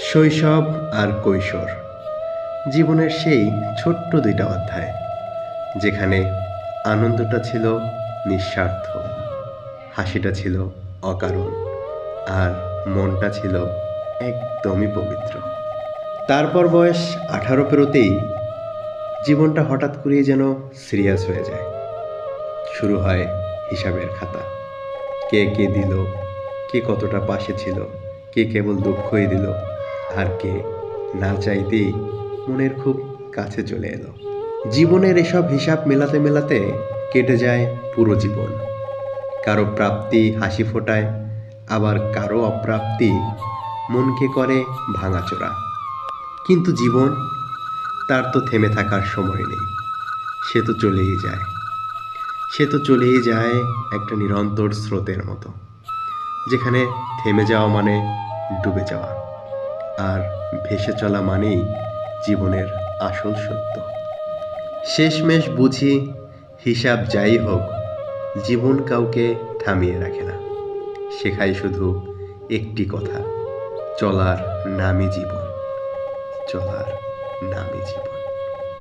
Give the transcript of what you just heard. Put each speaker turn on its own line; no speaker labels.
শৈশব আর কৈশোর জীবনের সেই ছোট্ট দুইটা অধ্যায়, যেখানে আনন্দটা ছিল নিঃস্বার্থ, হাসিটা ছিল অকারণ, আর মনটা ছিল একদমই পবিত্র। তারপর বয়স 18 পেরোতেই জীবনটা হঠাৎ করেই যেন সিরিয়াস হয়ে যায়। শুরু হয় হিসাবের খাতা। কে কে দিল, কে কতটা পাশে ছিল, কে কেবল দুঃখই দিল, আর কে না চাইতেই মনের খুব কাছে চলে এলো। জীবনের এসব হিসাব মেলাতে মেলাতে কেটে যায় পুরো জীবন। কারো প্রাপ্তি হাসি ফোটায়, আবার কারো অপ্রাপ্তি মনকে করে ভাঙাচোরা। কিন্তু জীবন, তার তো থেমে থাকার সময় নেই। সে তো চলেই যায়, সে তো চলেই যায় একটা নিরন্তর স্রোতের মতো, যেখানে থেমে যাওয়া মানে ডুবে যাওয়া, আর ভেসে চলা মানেই জীবনের আসল সত্য। শেষমেশ বুঝি, হিসাব যাই হোক, জীবন কাউকে থামিয়ে রাখে না। শেখায় শুধু একটি কথা: চলার নামই জীবন, চলার নামই জীবন।